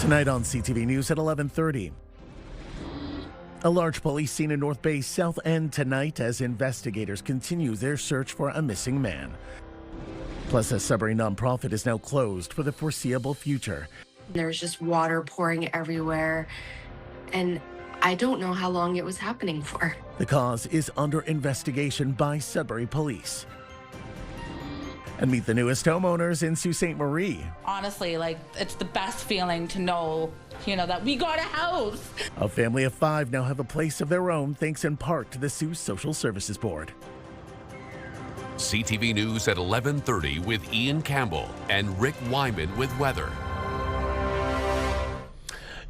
Tonight on CTV News at 11:30. A large police scene in North Bay's South End tonight as investigators continue their search for a missing man. Plus, a Sudbury nonprofit is now closed for the foreseeable future. There's just water pouring everywhere, and I don't know how long it was happening for. The cause is under investigation by Sudbury police. And meet the newest homeowners in Sault Ste. Marie. Honestly, it's the best feeling to know, that we got a house. A family of 5 now have a place of their own, thanks in part to the Sault Social Services Board. CTV News at 11:30 with Ian Campbell and Rick Wyman with weather.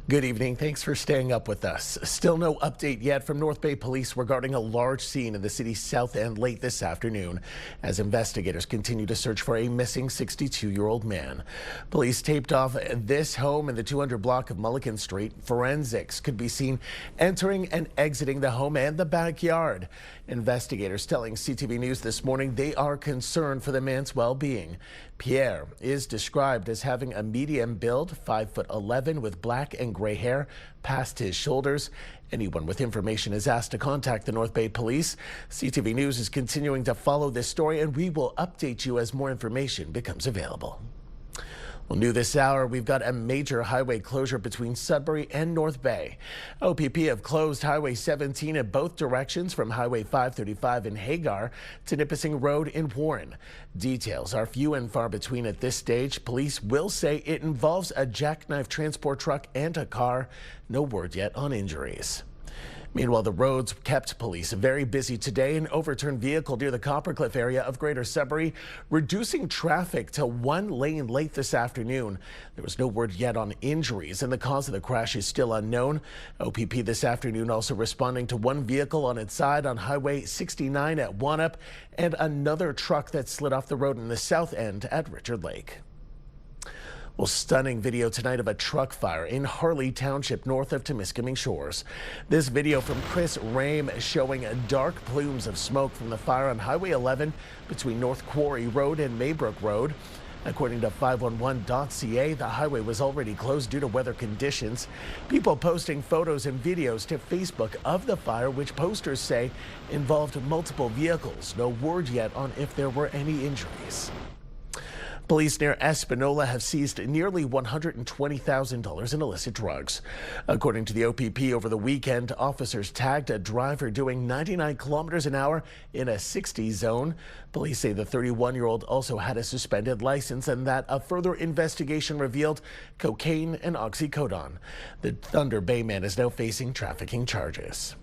Good evening. Thanks for staying up with us. Still no update yet from North Bay Police regarding a large scene in the city's South End late this afternoon as investigators continue to search for a missing 62-year-old man. Police taped off this home in the 200 block of Mulligan Street. Forensics could be seen entering and exiting the home and the backyard. Investigators telling CTV News this morning they are concerned for the man's well-being. Pierre is described as having a medium build, 5'11", with black and gray hair past his shoulders. Anyone with information is asked to contact the North Bay Police. CTV News is continuing to follow this story, and we will update you as more information becomes available. Well, new this hour, we've got a major highway closure between Sudbury and North Bay. OPP have closed Highway 17 in both directions from Highway 535 in Hagar to Nipissing Road in Warren. Details are few and far between at this stage. Police will say it involves a jackknife transport truck and a car. No word yet on injuries. Meanwhile, the roads kept police very busy today. An overturned vehicle near the Coppercliff area of Greater Sudbury, reducing traffic to 1 lane late this afternoon. There was no word yet on injuries, and the cause of the crash is still unknown. OPP this afternoon also responding to one vehicle on its side on Highway 69 at Wanup and another truck that slid off the road in the South End at Richard Lake. Well, stunning video tonight of a truck fire in Harley Township north of Timiskaming Shores. This video from Chris Rame showing dark plumes of smoke from the fire on Highway 11 between North Quarry Road and Maybrook Road. According to 511.ca, the highway was already closed due to weather conditions. People posting photos and videos to Facebook of the fire, which posters say involved multiple vehicles. No word yet on if there were any injuries. Police near Espanola have seized nearly $120,000 in illicit drugs. According to the OPP, over the weekend, officers tagged a driver doing 99 kilometers an hour in a 60 zone. Police say the 31-year-old also had a suspended license and that a further investigation revealed cocaine and oxycodone. The Thunder Bay man is now facing trafficking charges.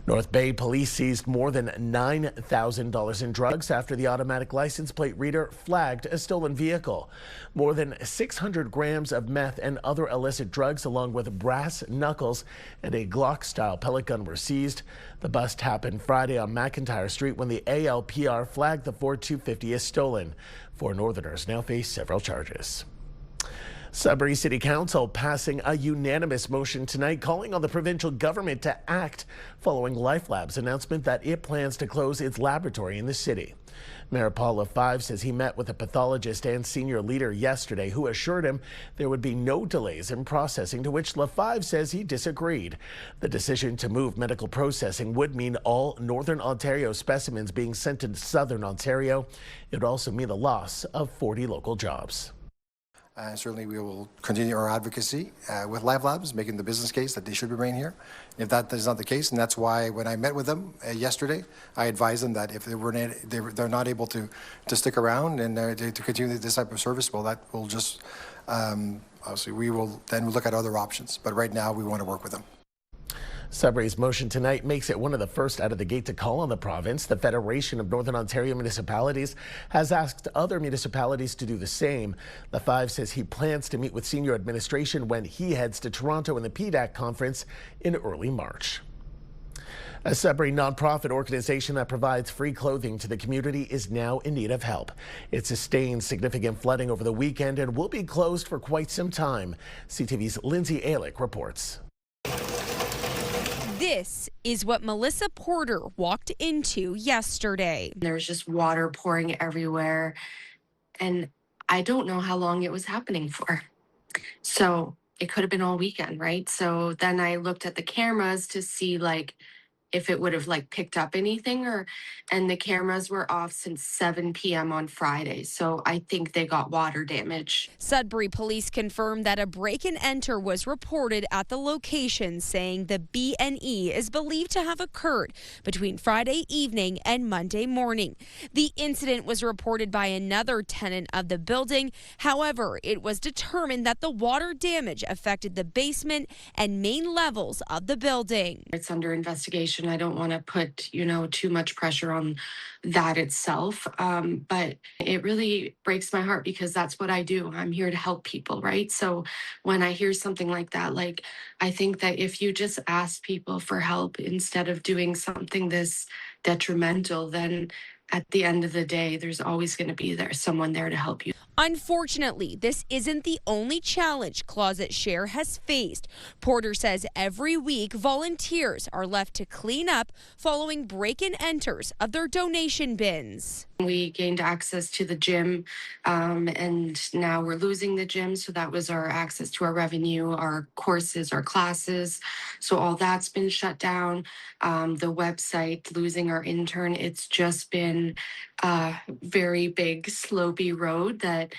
North Bay police seized more than $9,000 in drugs after the automatic license plate reader flagged a stolen vehicle. More than 600 grams of meth and other illicit drugs, along with brass knuckles and a Glock-style pellet gun, were seized. The bust happened Friday on McIntyre Street when the ALPR flagged the Ford 250 as stolen. 4 Northerners now face several charges. Sudbury City Council passing a unanimous motion tonight calling on the provincial government to act following LifeLab's announcement that it plans to close its laboratory in the city. Mayor Paul LaFive says he met with a pathologist and senior leader yesterday who assured him there would be no delays in processing, to which LaFive says he disagreed. The decision to move medical processing would mean all Northern Ontario specimens being sent to Southern Ontario. It would also mean the loss of 40 local jobs. Certainly we will continue our advocacy with LifeLabs, making the business case that they should remain here. If that is not the case, and that's why when I met with them yesterday, I advised them that if they're not able to stick around and to continue this type of service, well, that will just, obviously we will then look at other options. But right now we want to work with them. Sudbury's motion tonight makes it one of the first out of the gate to call on the province. The Federation of Northern Ontario Municipalities has asked other municipalities to do the same. LaFive says he plans to meet with senior administration when he heads to Toronto in the PDAC conference in early March. A Sudbury nonprofit organization that provides free clothing to the community is now in need of help. It sustained significant flooding over the weekend and will be closed for quite some time. CTV's Lindsay Alick reports. This is what Melissa Porter walked into yesterday. There's just water pouring everywhere, and I don't know how long it was happening for. So it could have been all weekend, right? So then I looked at the cameras to see like if it would have like picked up anything and the cameras were off since 7 p.m. on Friday. So I think they got water damage. Sudbury police confirmed that a break and enter was reported at the location, saying the B&E is believed to have occurred between Friday evening and Monday morning. The incident was reported by another tenant of the building. However, it was determined that the water damage affected the basement and main levels of the building. It's under investigation. I don't want to put, too much pressure on that itself. But it really breaks my heart because that's what I do. I'm here to help people, right? So when I hear something like that, like, I think that if you just ask people for help instead of doing something this detrimental, then at the end of the day, there's always going to be someone there to help you. Unfortunately, this isn't the only challenge Closet Share has faced. Porter says every week volunteers are left to clean up following break-and-enters of their donation bins. We gained access to the gym, and now we're losing the gym. So that was our access to our revenue, our courses, our classes. So all that's been shut down. The website, losing our intern. It's just been a very big, slopey road that,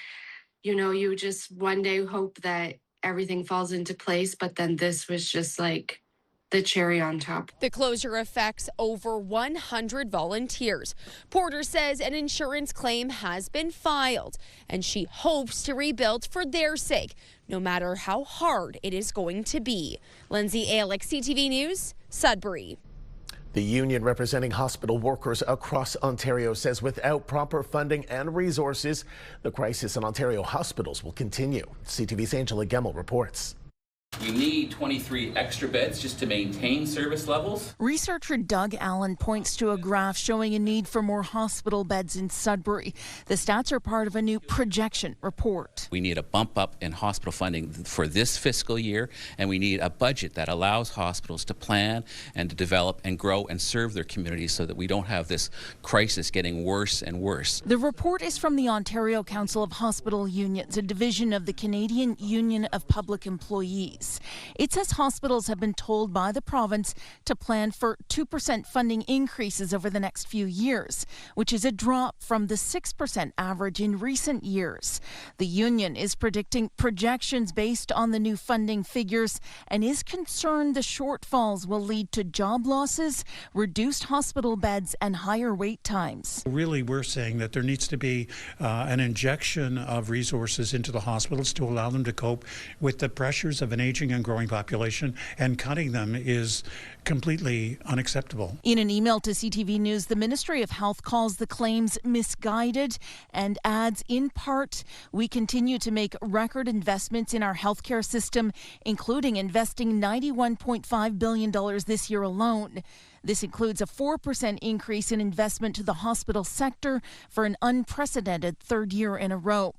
you just one day hope that everything falls into place. But then this was just like the cherry on top. The closure affects over 100 volunteers. Porter says an insurance claim has been filed, and she hopes to rebuild for their sake, no matter how hard it is going to be. Lindsay Alick, CTV News, Sudbury. The union representing hospital workers across Ontario says without proper funding and resources, the crisis in Ontario hospitals will continue. CTV's Angela Gemmell reports. We need 23 extra beds just to maintain service levels. Researcher Doug Allen points to a graph showing a need for more hospital beds in Sudbury. The stats are part of a new projection report. We need a bump up in hospital funding for this fiscal year, and we need a budget that allows hospitals to plan and to develop and grow and serve their communities so that we don't have this crisis getting worse and worse. The report is from the Ontario Council of Hospital Unions, a division of the Canadian Union of Public Employees. It says hospitals have been told by the province to plan for 2% funding increases over the next few years, which is a drop from the 6% average in recent years. The union is predicting projections based on the new funding figures and is concerned the shortfalls will lead to job losses, reduced hospital beds, and higher wait times. Really, we're saying that there needs to be an injection of resources into the hospitals to allow them to cope with the pressures of an aging and growing population, and cutting them is completely unacceptable. In an email to CTV News, the Ministry of Health calls the claims misguided and adds, in part, we continue to make record investments in our healthcare system, including investing $91.5 billion this year alone. This includes a 4% increase in investment to the hospital sector for an unprecedented third year in a row.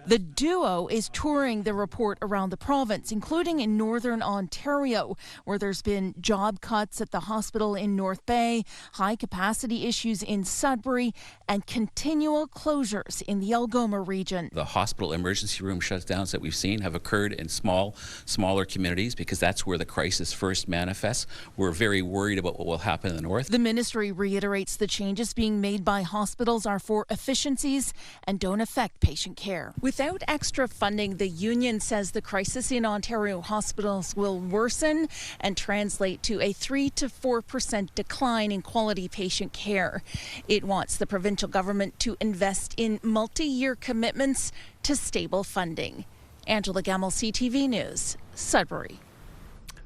The duo is touring the report around the province, including in Northern Ontario, where there's been job cuts at the hospital in North Bay, high capacity issues in Sudbury, and continual closures in the Algoma region. The hospital emergency room shutdowns that we've seen have occurred in smaller communities because that's where the crisis first manifests. We're very worried about what will happen in the north. The ministry reiterates the changes being made by hospitals are for efficiencies and don't affect patient care. Without extra funding, the union says the crisis in Ontario hospitals will worsen and translate to a 3 to 4% decline in quality patient care. It wants the provincial government to invest in multi-year commitments to stable funding. Angela Gemmell, CTV News, Sudbury.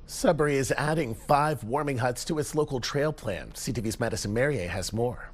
Sudbury is adding 5 warming huts to its local trail plan. CTV's Madison Merrier has more.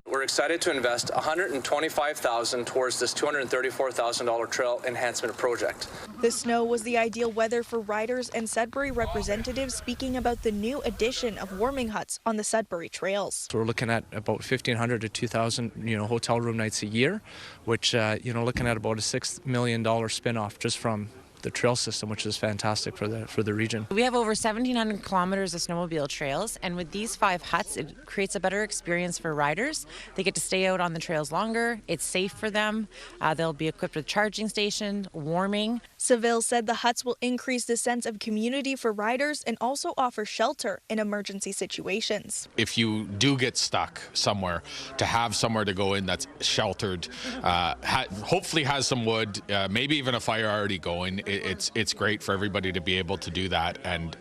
We're excited to invest $125,000 towards this $234,000 trail enhancement project. The snow was the ideal weather for riders and Sudbury representatives speaking about the new addition of warming huts on the Sudbury trails. So we're looking at about 1,500 to 2,000, hotel room nights a year, which, looking at about a $6 million spin-off just from trail system, which is fantastic for the region. We have over 1,700 kilometers of snowmobile trails, and with these 5 huts, it creates a better experience for riders. They get to stay out on the trails longer. It's safe for them. They'll be equipped with charging stations, warming. Seville said the huts will increase the sense of community for riders and also offer shelter in emergency situations. If you do get stuck somewhere, to have somewhere to go in that's sheltered, hopefully has some wood, maybe even a fire already going, it's great for everybody to be able to do that and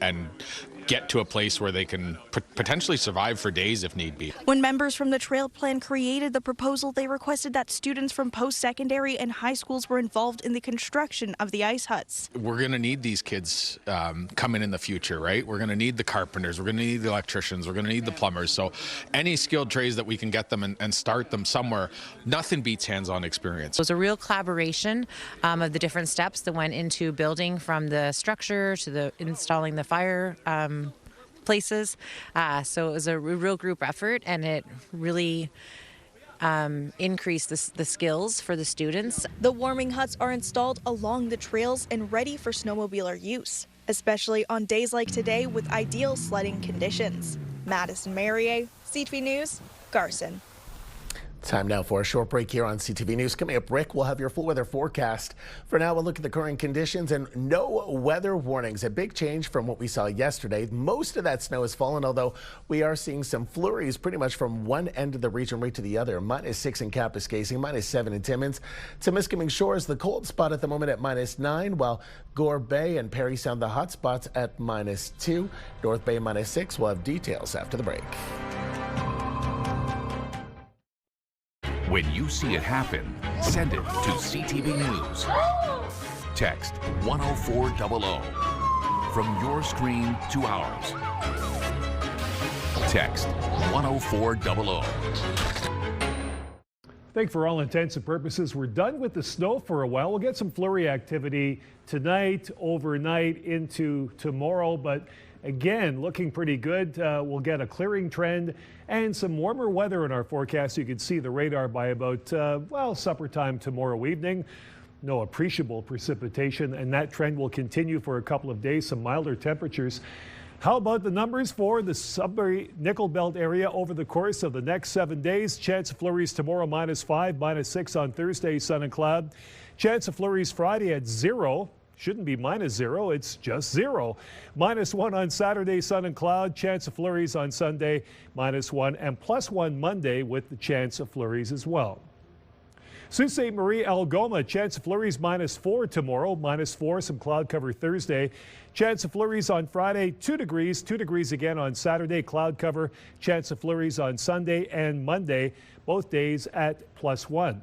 get to a place where they can potentially survive for days if need be. When members from the trail plan created the proposal, they requested that students from post-secondary and high schools were involved in the construction of the ice huts. We're going to need these kids coming in the future, right? We're going to need the carpenters, we're going to need the electricians, we're going to need the plumbers. So any skilled trades that we can get them and start them somewhere, nothing beats hands-on experience. It was a real collaboration of the different steps that went into building, from the structure to the installing the fire places. So it was a real group effort, and it really increased the skills for the students. The warming huts are installed along the trails and ready for snowmobiler use, especially on days like today with ideal sledding conditions. Madison Marier, CTV News, Garson. Time now for a short break here on CTV News. Coming up, Rick, we'll have your full weather forecast. For now, we'll look at the current conditions and no weather warnings. A big change from what we saw yesterday. Most of that snow has fallen, although we are seeing some flurries pretty much from one end of the region right to the other. -6 in Kapuskasing, -7 in Timmins. Temiskaming Shores, the cold spot at the moment at -9, while Gore Bay and Perry Sound, the hot spots at -2. North Bay -6. We'll have details after the break. When you see it happen, send it to CTV News. Text 10400. From your screen to ours. Text 10400. I think for all intents and purposes, we're done with the snow for a while. We'll get some flurry activity tonight, overnight, into tomorrow, but again, looking pretty good. We'll get a clearing trend and some warmer weather in our forecast. You can see the radar by about, supper time tomorrow evening. No appreciable precipitation, and that trend will continue for a couple of days, some milder temperatures. How about the numbers for the Sudbury Nickel Belt area over the course of the next 7 days? Chance of flurries tomorrow -5, -6 on Thursday, sun and cloud. Chance of flurries Friday at 0. Shouldn't be -0, it's just 0. -1 on Saturday, sun and cloud. Chance of flurries on Sunday, -1, and +1 Monday with the chance of flurries as well. Sault Ste. Marie, Algoma, chance of flurries -4 tomorrow, -4, some cloud cover Thursday. Chance of flurries on Friday, 2 degrees, 2 degrees again on Saturday, cloud cover. Chance of flurries on Sunday and Monday, both days at +1.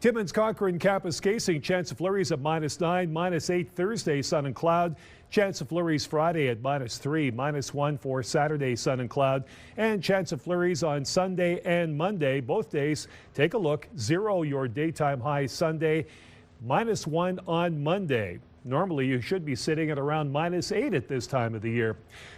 Timmins, Cochrane, Kapuskasing, chance of flurries at -9, -8 Thursday, sun and cloud. Chance of flurries Friday at -3, -1 for Saturday, sun and cloud. And chance of flurries on Sunday and Monday, both days. Take a look, 0 your daytime high Sunday, -1 on Monday. Normally, you should be sitting at around -8 at this time of the year.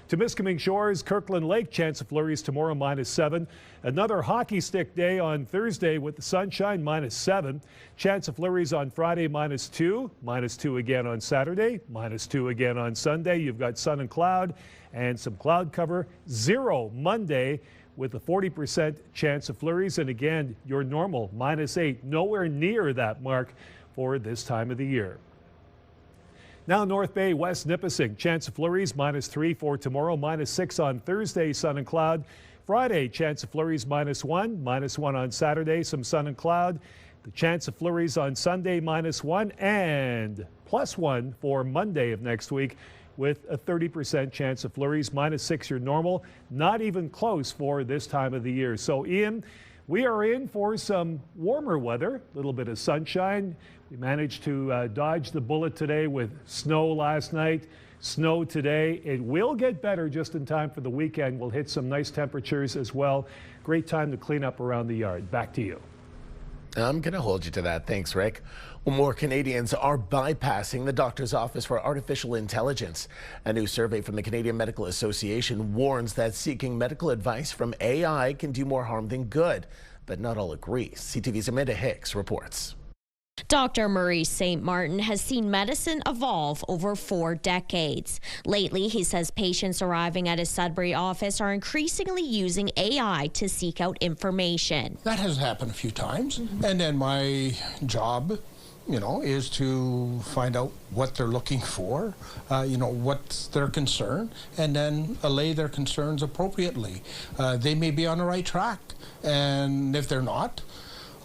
Temiskaming Shores, Kirkland Lake, chance of flurries tomorrow, -7. Another hockey stick day on Thursday with the sunshine, -7. Chance of flurries on Friday, -2. -2 again on Saturday, -2 again on Sunday. You've got sun and cloud and some cloud cover. 0 Monday with a 40% chance of flurries. And again, your normal, -8. Nowhere near that mark for this time of the year. Now North Bay, West Nipissing, chance of flurries, -3 for tomorrow, -6 on Thursday, sun and cloud. Friday, chance of flurries, -1, -1 on Saturday, some sun and cloud. The chance of flurries on Sunday, -1, and +1 for Monday of next week with a 30% chance of flurries, -6 your normal. Not even close for this time of the year. So Ian, we are in for some warmer weather, a little bit of sunshine. We managed to dodge the bullet today with snow last night, snow today. It will get better just in time for the weekend. We'll hit some nice temperatures as well. Great time to clean up around the yard. Back to you. I'm going to hold you to that. Thanks, Rick. Well, more Canadians are bypassing the doctor's office for artificial intelligence. A new survey from the Canadian Medical Association warns that seeking medical advice from AI can do more harm than good, but not all agree. CTV's Amanda Hicks reports. Dr. Maurice St. Martin has seen medicine evolve over 4 decades. Lately, he says patients arriving at his Sudbury office are increasingly using AI to seek out information. That has happened a few times, and then my job, is to find out what they're looking for, what's their concern, and then allay their concerns appropriately. They may be on the right track, and if they're not,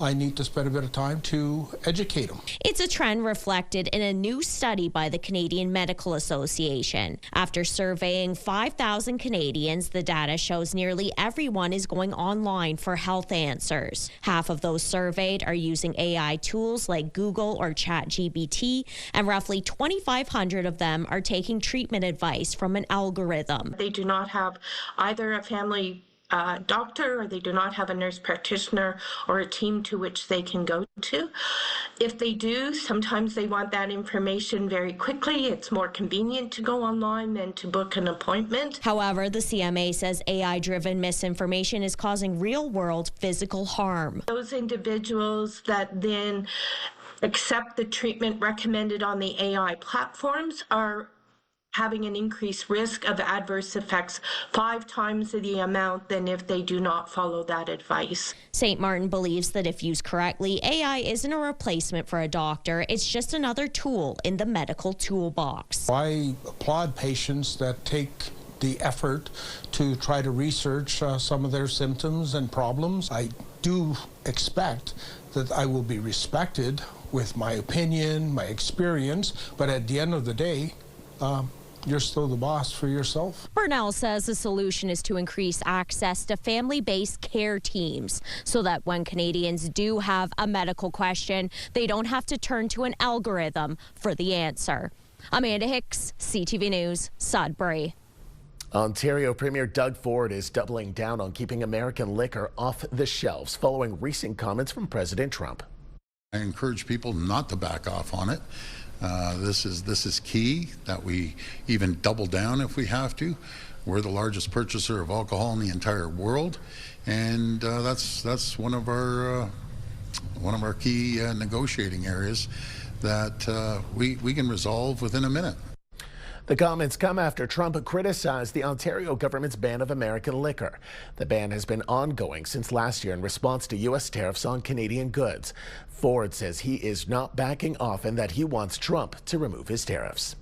I need to spend a bit of time to educate them. It's a trend reflected in a new study by the Canadian Medical Association. After surveying 5,000 Canadians, the data shows nearly everyone is going online for health answers. Half of those surveyed are using AI tools like Google or ChatGPT, and roughly 2,500 of them are taking treatment advice from an algorithm. They do not have either a family doctor, or they do not have a nurse practitioner or a team to which they can go to. If they do, sometimes they want that information very quickly. It's more convenient to go online than to book an appointment. However, the CMA says AI-driven misinformation is causing real-world physical harm. Those individuals that then accept the treatment recommended on the AI platforms are having an increased risk of adverse effects 5 times the amount than if they do not follow that advice. St. Martin believes that if used correctly, AI isn't a replacement for a doctor. It's just another tool in the medical toolbox. I applaud patients that take the effort to try to research some of their symptoms and problems. I do expect that I will be respected with my opinion, my experience, but at the end of the day, you're still the boss for yourself. Burnell says the solution is to increase access to family-based care teams so that when Canadians do have a medical question, they don't have to turn to an algorithm for the answer. Amanda Hicks, CTV News, Sudbury. Ontario Premier Doug Ford is doubling down on keeping American liquor off the shelves following recent comments from President Trump. I encourage people not to back off on it. This is key that we even double down if we have to. We're the largest purchaser of alcohol in the entire world, and that's one of our key negotiating areas that we can resolve within a minute. The comments come after Trump criticized the Ontario government's ban of American liquor. The ban has been ongoing since last year in response to U.S. tariffs on Canadian goods. Ford says he is not backing off and that he wants Trump to remove his tariffs.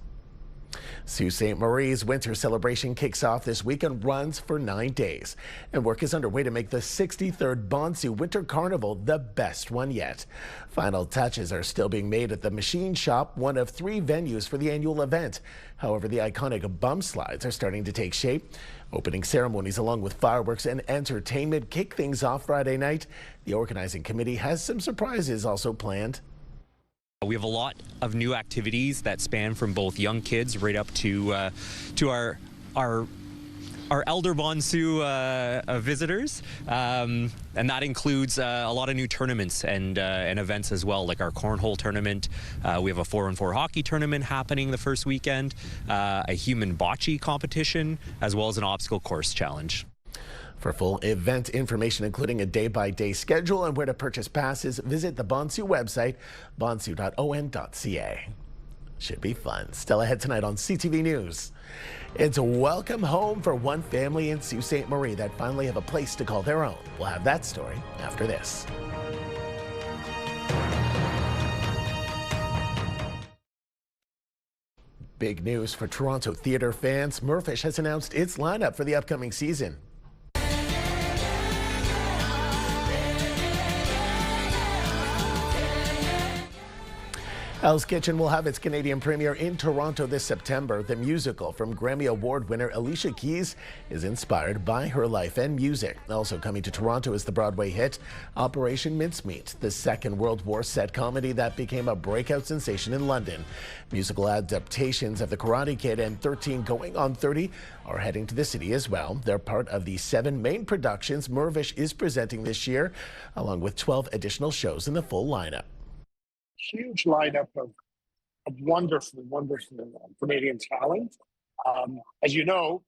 Sault Ste. Marie's winter celebration kicks off this week and runs for 9 days. And work is underway to make the 63rd Bonsu Winter Carnival the best one yet. Final touches are still being made at the Machine Shop, one of 3 venues for the annual event. However, the iconic bump slides are starting to take shape. Opening ceremonies along with fireworks and entertainment kick things off Friday night. The organizing committee has some surprises also planned. We have a lot of new activities that span from both young kids right up to our elder Bonsu visitors, and that includes a lot of new tournaments and events as well, like our cornhole tournament. We have a 4-on-4 hockey tournament happening the first weekend, a human bocce competition, as well as an obstacle course challenge. For full event information, including a day-by-day schedule and where to purchase passes, visit the Bonsu website, bonsu.on.ca. Should be fun. Still ahead tonight on CTV News. It's a welcome home for one family in Sault Ste. Marie that finally have a place to call their own. We'll have that story after this. Big news for Toronto theatre fans. Murphish has announced its lineup for the upcoming season. Hell's Kitchen will have its Canadian premiere in Toronto this September. The musical from Grammy Award winner Alicia Keys is inspired by her life and music. Also coming to Toronto is the Broadway hit Operation Mincemeat, the Second World War set comedy that became a breakout sensation in London. Musical adaptations of The Karate Kid and 13 Going on 30 are heading to the city as well. They're part of the 7 main productions Murphish is presenting this year, along with 12 additional shows in the full lineup. Huge lineup of wonderful Canadian talent. As you know,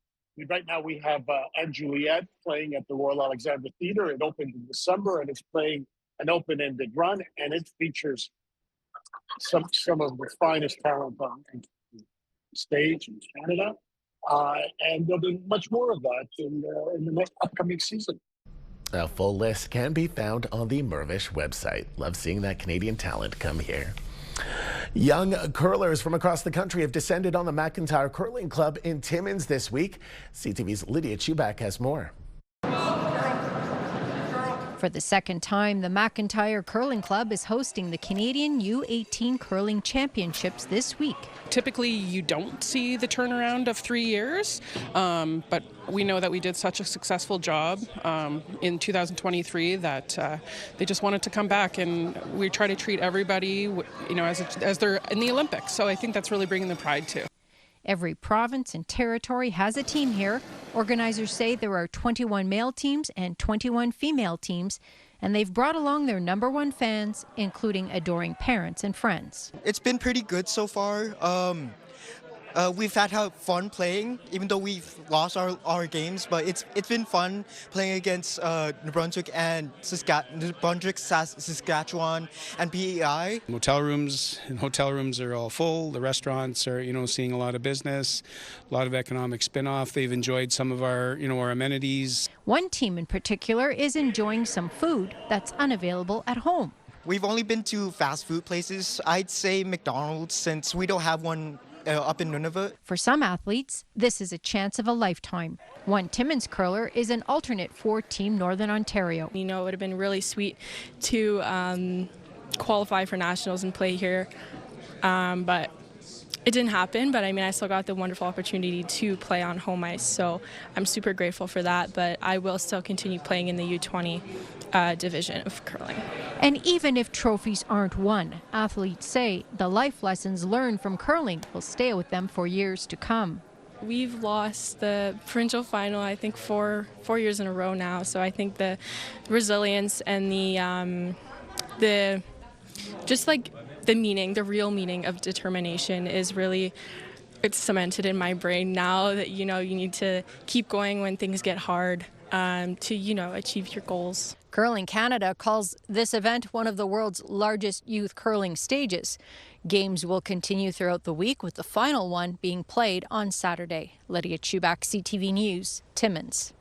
right now we have Anne Juliet playing at the Royal Alexandra Theatre. It opened in December and it's playing an open-ended run, and it features some of the finest talent on the stage in Canada, and there'll be much more of that in the next upcoming season. A full list can be found on the Mirvish website. Love seeing that Canadian talent come here. Young curlers from across the country have descended on the McIntyre Curling Club in Timmins this week. CTV's Lydia Chubak has more. For the second time, the McIntyre Curling Club is hosting the Canadian U18 Curling Championships this week. Typically, you don't see the turnaround of 3 years, but we know that we did such a successful job in 2023 that they just wanted to come back, and we try to treat everybody, as they're in the Olympics. So I think that's really bringing the pride too. Every province and territory has a team here. Organizers say there are 21 male teams and 21 female teams, and they've brought along their #1 fans, including adoring parents and friends. It's been pretty good so far. We've had fun playing, even though we've lost our games, but it's been fun playing against New Brunswick and Saskatchewan and PEI. Hotel rooms are all full. The restaurants are, seeing a lot of business, a lot of economic spin-off. They've enjoyed some of our, our amenities. One team in particular is enjoying some food that's unavailable at home. We've only been to fast food places. I'd say McDonald's, since we don't have one up in Nunavut. For some athletes, this is a chance of a lifetime. One Timmins curler is an alternate for Team Northern Ontario. It would have been really sweet to qualify for nationals and play here, but it didn't happen. But I still got the wonderful opportunity to play on home ice, so I'm super grateful for that. But I will still continue playing in the U20 division of curling. And even if trophies aren't won, athletes say the life lessons learned from curling will stay with them for years to come. We've lost the provincial final, I think, four years in a row now. So I think the resilience and the real meaning of determination is really, it's cemented in my brain now that, you need to keep going when things get hard to, achieve your goals. Curling Canada calls this event one of the world's largest youth curling stages. Games will continue throughout the week, with the final one being played on Saturday. Lydia Chubak, CTV News, Timmins.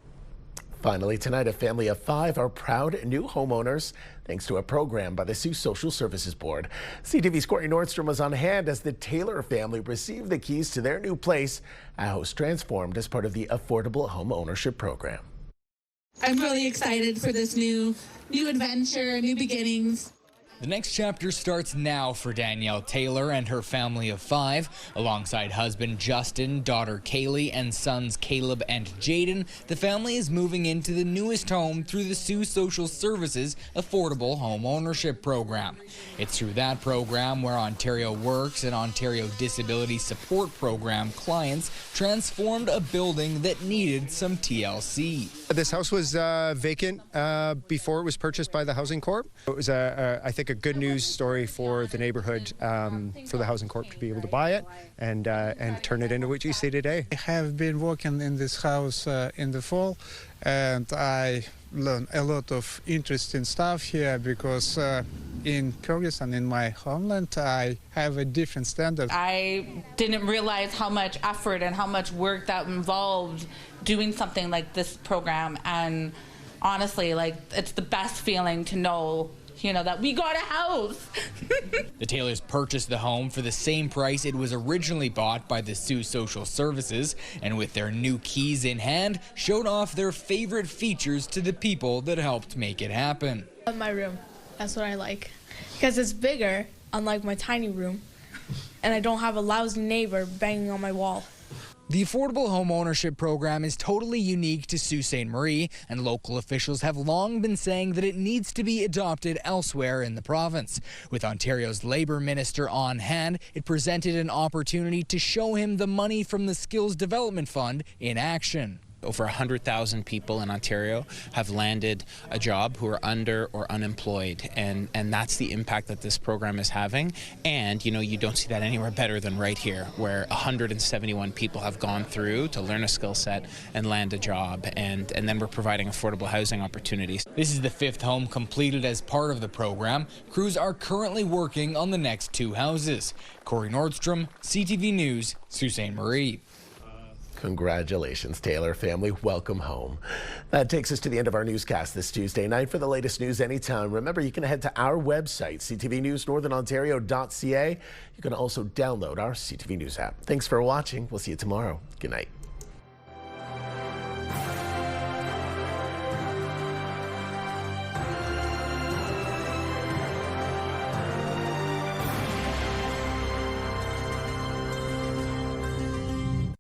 Finally tonight, a family of 5 are proud new homeowners thanks to a program by the Sault Social Services Board. CTV's Courtney Nordstrom was on hand as the Taylor family received the keys to their new place, a house transformed as part of the Affordable Home Ownership Program. I'm really excited for this new adventure, new beginnings. The next chapter starts now for Danielle Taylor and her family of 5. Alongside husband Justin, daughter Kaylee, and sons Caleb and Jaden, the family is moving into the newest home through the Sault Social Services Affordable Home Ownership Program. It's through that program where Ontario Works and Ontario Disability Support Program clients transformed a building that needed some TLC. This house was vacant before it was purchased by the Housing Corp. It was, I think, a good news story for the neighborhood, for the Housing Corp to be able to buy it and turn it into what you see today. I have been working in this house in the fall, and I learned a lot of interesting stuff here because in Kyrgyzstan, in my homeland, I have a different standard. I didn't realize how much effort and how much work that involved doing something like this program, and honestly, it's the best feeling to know that we got a house. The Taylors purchased the home for the same price it was originally bought by the Sault Social Services, and with their new keys in hand, showed off their favorite features to the people that helped make it happen. My room, that's what I like, because it's bigger, unlike my tiny room, and I don't have a lousy neighbor banging on my wall. The Affordable Home Ownership Program is totally unique to Sault Ste. Marie, and local officials have long been saying that it needs to be adopted elsewhere in the province. With Ontario's Labour Minister on hand, it presented an opportunity to show him the money from the Skills Development Fund in action. over 100,000 people in Ontario have landed a job who are under or unemployed, and that's the impact that this program is having. And you don't see that anywhere better than right here, where 171 people have gone through to learn a skill set and land a job, and then we're providing affordable housing opportunities. This is the 5th home completed as part of the program. Crews are currently working on the next 2 houses. Corey Nordstrom, CTV News, Sault Ste. Marie. Congratulations, Taylor family. Welcome home. That takes us to the end of our newscast this Tuesday night. For the latest news anytime, remember you can head to our website, ctvnewsnorthernontario.ca. You can also download our CTV News app. Thanks for watching. We'll see you tomorrow. Good night.